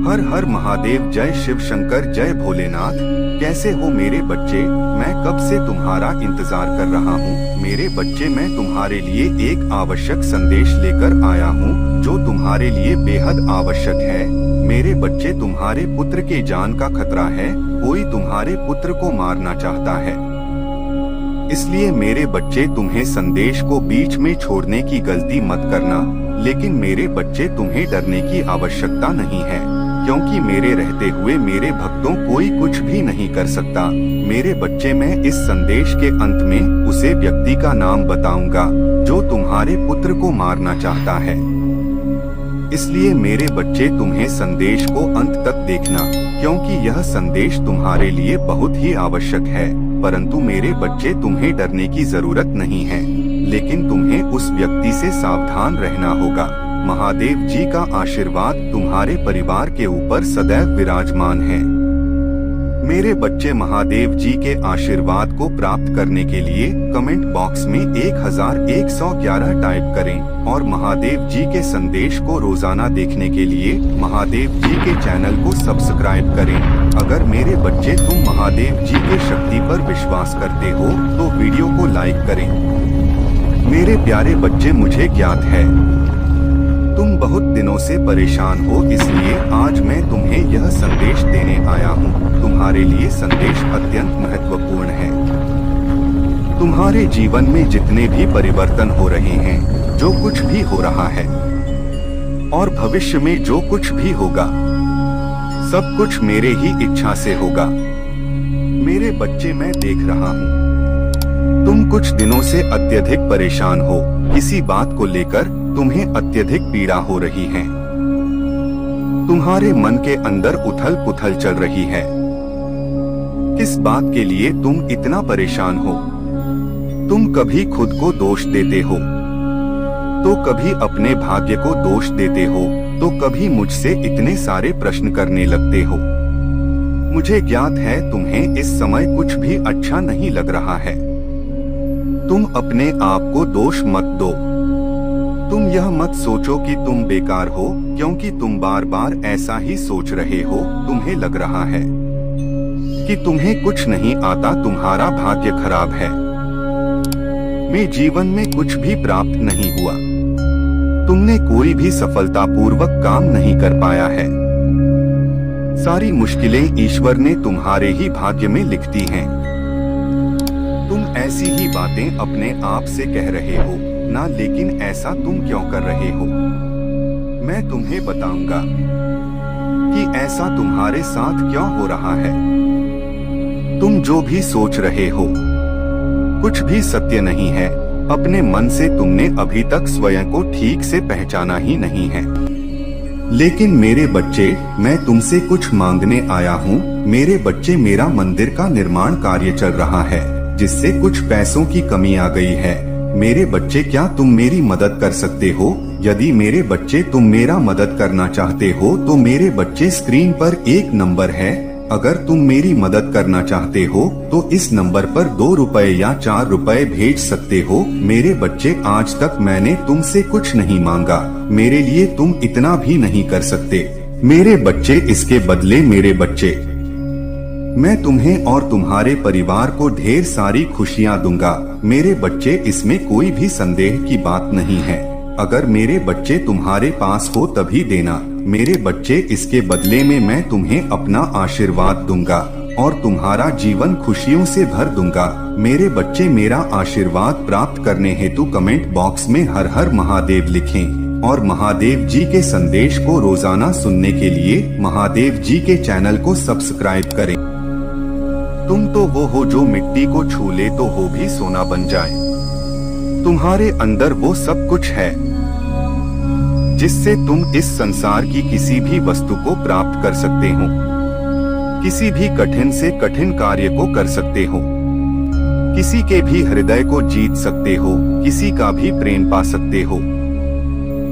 हर हर महादेव, जय शिव शंकर, जय भोलेनाथ। कैसे हो मेरे बच्चे? मैं कब से तुम्हारा इंतजार कर रहा हूँ। मेरे बच्चे, मैं तुम्हारे लिए एक आवश्यक संदेश लेकर आया हूँ जो तुम्हारे लिए बेहद आवश्यक है। मेरे बच्चे, तुम्हारे पुत्र के जान का खतरा है। कोई तुम्हारे पुत्र को मारना चाहता है। इसलिए मेरे बच्चे, तुम्हें संदेश को बीच में छोड़ने की गलती मत करना। लेकिन मेरे बच्चे, तुम्हें डरने की आवश्यकता नहीं है, क्योंकि मेरे रहते हुए मेरे भक्तों कोई कुछ भी नहीं कर सकता। मेरे बच्चे, मैं इस संदेश के अंत में उसे व्यक्ति का नाम बताऊंगा जो तुम्हारे पुत्र को मारना चाहता है। इसलिए मेरे बच्चे, तुम्हें संदेश को अंत तक देखना, क्योंकि यह संदेश तुम्हारे लिए बहुत ही आवश्यक है। परंतु मेरे बच्चे, तुम्हें डरने की जरूरत नहीं है, लेकिन तुम्हें उस व्यक्ति से सावधान रहना होगा। महादेव जी का आशीर्वाद तुम्हारे परिवार के ऊपर सदैव विराजमान है। मेरे बच्चे, महादेव जी के आशीर्वाद को प्राप्त करने के लिए कमेंट बॉक्स में 1111 टाइप करें और महादेव जी के संदेश को रोजाना देखने के लिए महादेव जी के चैनल को सब्सक्राइब करें। अगर मेरे बच्चे, तुम महादेव जी के शक्ति पर विश्वास करते हो तो वीडियो को लाइक करें। मेरे प्यारे बच्चे, मुझे ज्ञात है तुम बहुत दिनों से परेशान हो, इसलिए आज मैं तुम्हें यह संदेश देने आया हूँ। तुम्हारे लिए संदेश अत्यंत महत्वपूर्ण है। तुम्हारे जीवन में जितने भी परिवर्तन हो रहे हैं, जो कुछ भी हो रहा है और भविष्य में जो कुछ भी होगा, सब कुछ मेरे ही इच्छा से होगा। मेरे बच्चे, मैं देख रहा हूँ तुम कुछ दिनों से अत्यधिक परेशान हो। किसी बात को लेकर तुम्हें अत्यधिक पीड़ा हो रही है। तुम्हारे मन के अंदर उथल पुथल चल रही है। किस बात के लिए तुम इतना परेशान हो? तुम कभी खुद को दोष देते हो, तो कभी अपने भाग्य को दोष देते हो, तो कभी मुझसे इतने सारे प्रश्न करने लगते हो। मुझे ज्ञात है तुम्हें इस समय कुछ भी अच्छा नहीं लग रहा है। तुम अपने आप को दोष मत दो। तुम यह मत सोचो कि तुम बेकार हो, क्योंकि तुम बार बार ऐसा ही सोच रहे हो। तुम्हें लग रहा है कि तुम्हें कुछ नहीं आता, तुम्हारा भाग्य खराब है, में जीवन में कुछ भी प्राप्त नहीं हुआ, तुमने कोई भी सफलतापूर्वक काम नहीं कर पाया है। सारी मुश्किलें ईश्वर ने तुम्हारे ही भाग्य में लिख दी हैं। तुम ऐसी ही बातें अपने आप से कह रहे हो ना, लेकिन ऐसा तुम क्यों कर रहे हो? मैं तुम्हें बताऊंगा कि ऐसा तुम्हारे साथ क्यों हो रहा है। तुम जो भी सोच रहे हो कुछ भी सत्य नहीं है। अपने मन से तुमने अभी तक स्वयं को ठीक से पहचाना ही नहीं है। लेकिन मेरे बच्चे, मैं तुमसे कुछ मांगने आया हूँ। मेरे बच्चे, मेरा मंदिर का निर्माण कार्य चल रहा है, जिससे कुछ पैसों की कमी आ गई है। मेरे बच्चे, क्या तुम मेरी मदद कर सकते हो? यदि मेरे बच्चे तुम मेरा मदद करना चाहते हो तो मेरे बच्चे, स्क्रीन पर एक नंबर है। अगर तुम मेरी मदद करना चाहते हो तो इस नंबर पर 2 रुपए या 4 रुपए भेज सकते हो। मेरे बच्चे, आज तक मैंने तुमसे कुछ नहीं मांगा, मेरे लिए तुम इतना भी नहीं कर सकते। मेरे बच्चे, इसके बदले मेरे बच्चे, मैं तुम्हें और तुम्हारे परिवार को ढेर सारी खुशियाँ दूंगा। मेरे बच्चे, इसमें कोई भी संदेह की बात नहीं है। अगर मेरे बच्चे तुम्हारे पास हो तभी देना। मेरे बच्चे, इसके बदले में मैं तुम्हें अपना आशीर्वाद दूंगा और तुम्हारा जीवन खुशियों से भर दूंगा। मेरे बच्चे, मेरा आशीर्वाद प्राप्त करने हेतु कमेंट बॉक्स में हर हर महादेव लिखें और महादेव जी के संदेश को रोजाना सुनने के लिए महादेव जी के चैनल को सब्सक्राइब करें। तुम तो वो हो जो मिट्टी को छू ले तो वो भी सोना बन जाए। तुम्हारे अंदर वो सब कुछ है जिससे तुम इस संसार की किसी भी वस्तु को प्राप्त कर सकते हो, किसी भी कठिन से कठिन कार्य को कर सकते हो, किसी के भी हृदय को जीत सकते हो, किसी का भी प्रेम पा सकते हो,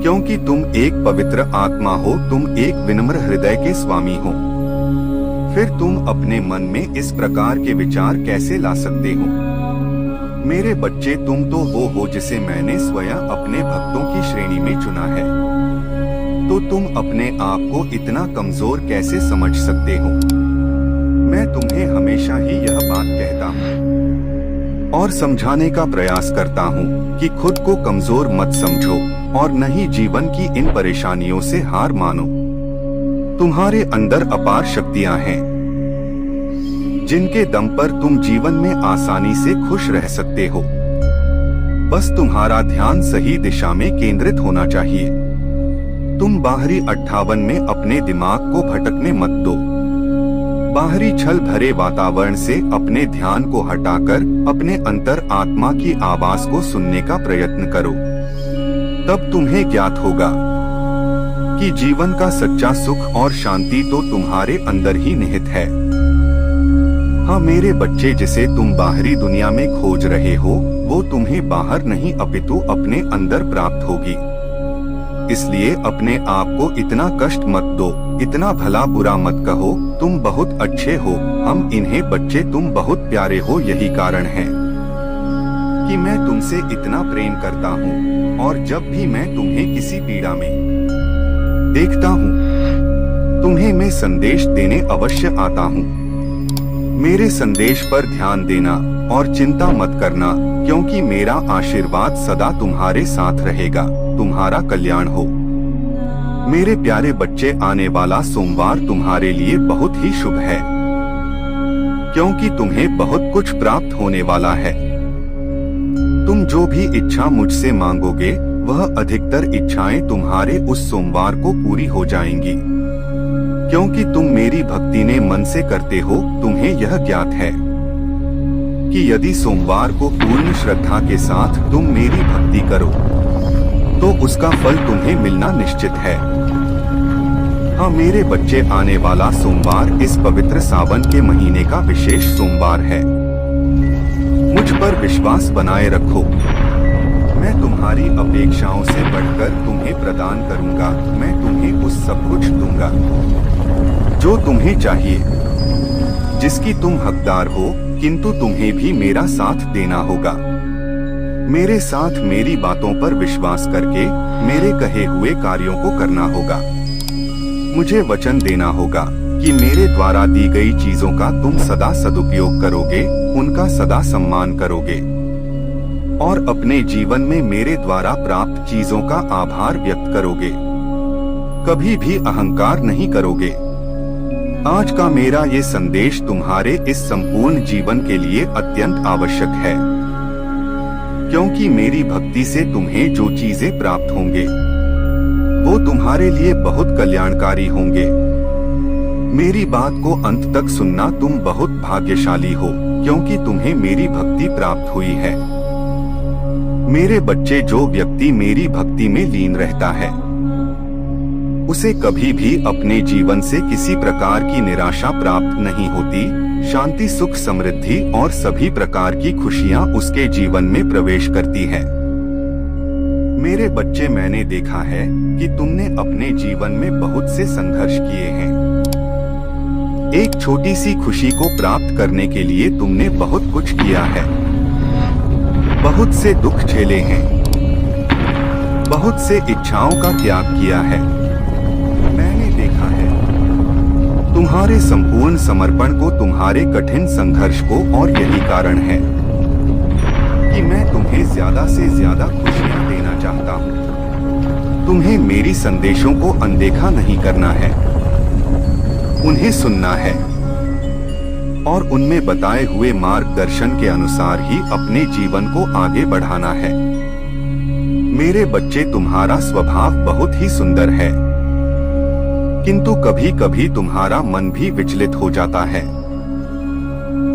क्योंकि तुम एक पवित्र आत्मा हो। तुम एक विनम्र हृदय के स्वामी हो। फिर तुम अपने मन में इस प्रकार के विचार कैसे ला सकते हो? मेरे बच्चे, तुम तो वो हो जिसे मैंने स्वयं अपने भक्तों की श्रेणी में चुना है। तो तुम अपने आप को इतना कमजोर कैसे समझ सकते हो? मैं तुम्हें हमेशा ही यह बात कहता हूँ और समझाने का प्रयास करता हूँ कि खुद को कमजोर मत समझो और न ही जीवन की इन परेशानियों से हार मानो। तुम्हारे अंदर अपार शक्तियां हैं जिनके दम पर तुम जीवन में आसानी से खुश रह सकते हो। बस तुम्हारा ध्यान सही दिशा में केंद्रित होना चाहिए। तुम बाहरी 58 में अपने दिमाग को भटकने मत दो। बाहरी छल भरे वातावरण से अपने ध्यान को हटाकर अपने अंतर आत्मा की आवाज को सुनने का प्रयत्न करो। तब तुम्हें ज्ञात होगा कि जीवन का सच्चा सुख और शांति तो तुम्हारे अंदर ही निहित है। हाँ मेरे बच्चे, जिसे तुम बाहरी दुनिया में खोज रहे हो वो तुम्हें बाहर नहीं अपितु अपने अंदर प्राप्त होगी। इसलिए अपने आप को इतना कष्ट मत दो, इतना भला बुरा मत कहो। तुम बहुत अच्छे हो, हम इन्हें बच्चे तुम बहुत प्यारे हो। यही कारण है कि मैं तुमसे इतना प्रेम करता हूँ और जब भी मैं तुम्हें किसी पीड़ा में देखता हूँ तुम्हें मैं संदेश देने अवश्य आता हूँ। मेरे संदेश पर ध्यान देना और चिंता मत करना, क्योंकि मेरा आशीर्वाद सदा तुम्हारे साथ रहेगा। तुम्हारा कल्याण हो। मेरे प्यारे बच्चे, आने वाला सोमवार तुम्हारे लिए बहुत ही शुभ है, क्योंकि तुम्हें बहुत कुछ प्राप्त होने वाला है। तुम जो भी इच्छा मुझसे मांगोगे वह अधिकतर इच्छाएं तुम्हारे उस सोमवार को पूरी हो जाएंगी, क्योंकि तुम मेरी भक्ति ने मन से करते हो। तुम्हें यह ज्ञात है कि यदि सोमवार को पूर्ण श्रद्धा के साथ तुम मेरी भक्ति करो तो उसका फल तुम्हें मिलना निश्चित है। हाँ मेरे बच्चे, आने वाला सोमवार इस पवित्र सावन के महीने का विशेष सोमवार है। मुझ पर विश्वास बनाए रखो। मैं तुम्हारी अपेक्षाओं से बढ़कर तुम्हें प्रदान करूंगा। मैं तुम्हें उस सब कुछ दूंगा जो तुम्हें चाहिए, जिसकी तुम हकदार हो, किंतु तुम्हें भी मेरा साथ देना होगा। मेरे साथ मेरी बातों पर विश्वास करके मेरे कहे हुए कार्यों को करना होगा। मुझे वचन देना होगा कि मेरे द्वारा दी गई चीजों का तुम सदा सदुपयोग करोगे, उनका सदा सम्मान करोगे और अपने जीवन में मेरे द्वारा प्राप्त चीजों का आभार व्यक्त करोगे। कभी भी अहंकार नहीं करोगे। आज का मेरा ये संदेश तुम्हारे इस संपूर्ण जीवन के लिए अत्यंत आवश्यक है, क्योंकि मेरी भक्ति से तुम्हें जो चीजें प्राप्त होंगे वो तुम्हारे लिए बहुत कल्याणकारी होंगे। मेरी बात को अंत तक सुनना। तुम बहुत भाग्यशाली हो, क्योंकि तुम्हें मेरी भक्ति प्राप्त हुई है। मेरे बच्चे, जो व्यक्ति मेरी भक्ति में लीन रहता है उसे कभी भी अपने जीवन से किसी प्रकार की निराशा प्राप्त नहीं होती। शांति, सुख, समृद्धि और सभी प्रकार की खुशियां उसके जीवन में प्रवेश करती है। मेरे बच्चे, मैंने देखा है कि तुमने अपने जीवन में बहुत से संघर्ष किए हैं। एक छोटी सी खुशी को प्राप्त करने के लिए तुमने बहुत कुछ किया है। बहुत से दुख झेले हैं, बहुत से इच्छाओं का त्याग किया है। मैंने देखा है तुम्हारे संपूर्ण समर्पण को, तुम्हारे कठिन संघर्ष को, और यही कारण है कि मैं तुम्हें ज्यादा से ज्यादा खुशियां देना चाहता हूँ। तुम्हें मेरी संदेशों को अनदेखा नहीं करना है, उन्हें सुनना है और उनमें बताए हुए मार्गदर्शन के अनुसार ही अपने जीवन को आगे बढ़ाना है। मेरे बच्चे, तुम्हारा स्वभाव बहुत ही सुंदर है, किंतु कभी कभी तुम्हारा मन भी विचलित हो जाता है।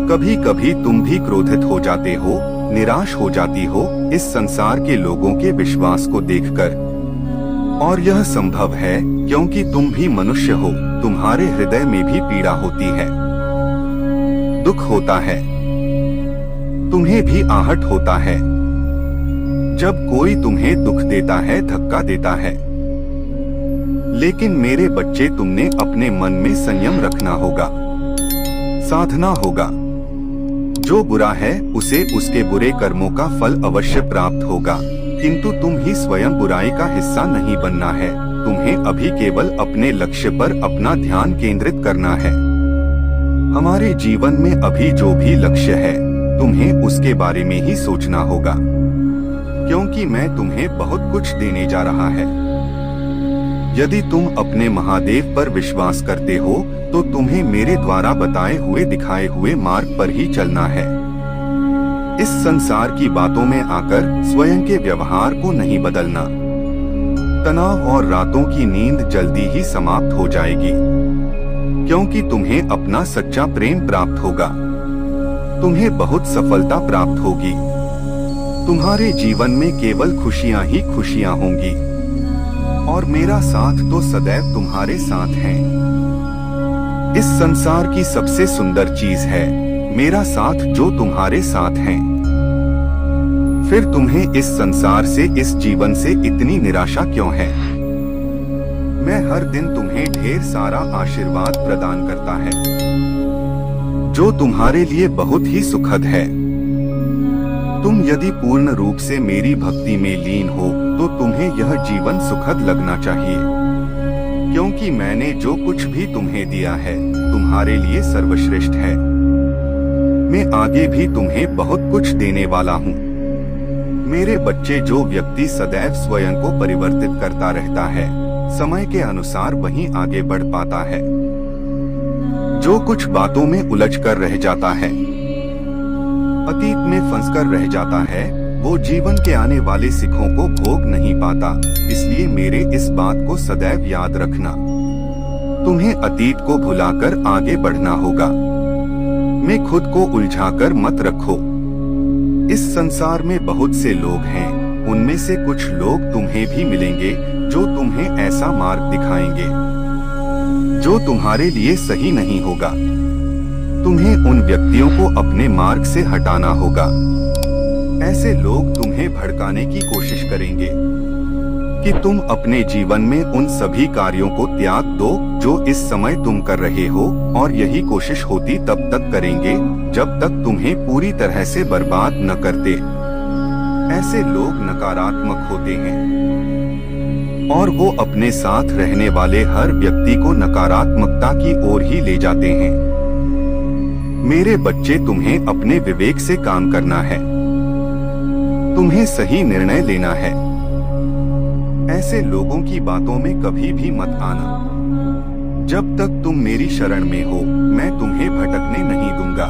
कभी कभी तुम भी क्रोधित हो जाते हो, निराश हो जाती हो इस संसार के लोगों के विश्वास को देखकर। और यह संभव है क्योंकि तुम भी मनुष्य हो, तुम्हारे हृदय में भी पीड़ा होती है, दुख होता है, तुम्हें भी आहट होता है जब कोई तुम्हें दुख देता है, धक्का देता है। लेकिन मेरे बच्चे, तुमने अपने मन में संयम रखना होगा, साधना होगा। जो बुरा है उसे उसके बुरे कर्मों का फल अवश्य प्राप्त होगा, किंतु तुम ही स्वयं बुराई का हिस्सा नहीं बनना है। तुम्हें अभी केवल अपने लक्ष्य पर अपना ध्यान केंद्रित करना है। हमारे जीवन में अभी जो भी लक्ष्य है, तुम्हें उसके बारे में ही सोचना होगा, क्योंकि मैं तुम्हें बहुत कुछ देने जा रहा है। यदि तुम अपने महादेव पर विश्वास करते हो, तो तुम्हें मेरे द्वारा बताए हुए दिखाए हुए मार्ग पर ही चलना है। इस संसार की बातों में आकर स्वयं के व्यवहार को नहीं बदलना। तनाव और रातों की नींद जल्दी ही समाप्त हो जाएगी, क्योंकि तुम्हें अपना सच्चा प्रेम प्राप्त होगा। तुम्हें बहुत सफलता प्राप्त होगी। तुम्हारे जीवन में केवल खुशियां ही खुशियां होंगी, और मेरा साथ तो सदैव तुम्हारे साथ है। इस संसार की सबसे सुंदर चीज है मेरा साथ जो तुम्हारे साथ है। फिर तुम्हें इस संसार से, इस जीवन से इतनी निराशा क्यों है? मैं हर दिन तुम्हें ढेर सारा आशीर्वाद प्रदान करता है, जो तुम्हारे लिए बहुत ही सुखद है। तुम यदि पूर्ण रूप से मेरी भक्ति में लीन हो, तो तुम्हें यह जीवन सुखद लगना चाहिए, क्योंकि मैंने जो कुछ भी तुम्हें दिया है, तुम्हारे लिए सर्वश्रेष्ठ है। मैं आगे भी तुम्हें बहुत कुछ देने वाला हूँ। मेरे बच्चे, जो व्यक्ति सदैव स्वयं को परिवर्तित करता रहता है, समय के अनुसार वही आगे बढ़ पाता है। जो कुछ बातों में उलझ कर रह जाता है, अतीत में फंसकर रह जाता है, वो जीवन के आने वाले सुखों को भोग नहीं पाता। इसलिए मेरे इस बात को सदैव याद रखना। तुम्हें अतीत को भुलाकर आगे बढ़ना होगा। मैं खुद को उलझाकर मत रखो। इस संसार में बहुत से लोग हैं, उनमें से कुछ लोग तुम्हें भी मिलेंगे जो तुम्हें ऐसा मार्ग दिखाएंगे जो तुम्हारे लिए सही नहीं होगा। तुम्हें उन व्यक्तियों को अपने मार्ग से हटाना होगा। ऐसे लोग तुम्हें भड़काने की कोशिश करेंगे कि तुम अपने जीवन में उन सभी कार्यों को त्याग दो जो इस समय तुम कर रहे हो, और यही कोशिश होती तब तक करेंगे जब तक तुम्हें पूरी तरह से बर्बाद न करते। ऐसे लोग नकारात्मक होते हैं, और वो अपने साथ रहने वाले हर व्यक्ति को नकारात्मकता की ओर ही ले जाते हैं। मेरे बच्चे, तुम्हें अपने विवेक से काम करना है। तुम्हें सही निर्णय लेना है। ऐसे लोगों की बातों में कभी भी मत आना। जब तक तुम मेरी शरण में हो, मैं तुम्हें भटकने नहीं दूंगा।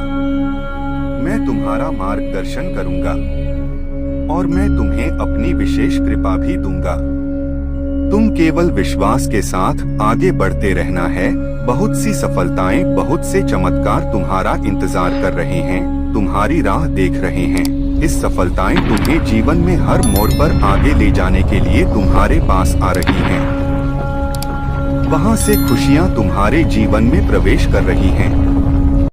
मैं तुम्हारा मार्गदर्शन करूंगा, और मैं तुम्हें अपनी विशेष कृपा भी दूंगा। तुम केवल विश्वास के साथ आगे बढ़ते रहना है। बहुत सी सफलताएं, बहुत से चमत्कार तुम्हारा इंतजार कर रहे हैं, तुम्हारी राह देख रहे हैं। इस सफलताएं तुम्हें जीवन में हर मोड़ पर आगे ले जाने के लिए तुम्हारे पास आ रही हैं। वहां से खुशियां तुम्हारे जीवन में प्रवेश कर रही हैं।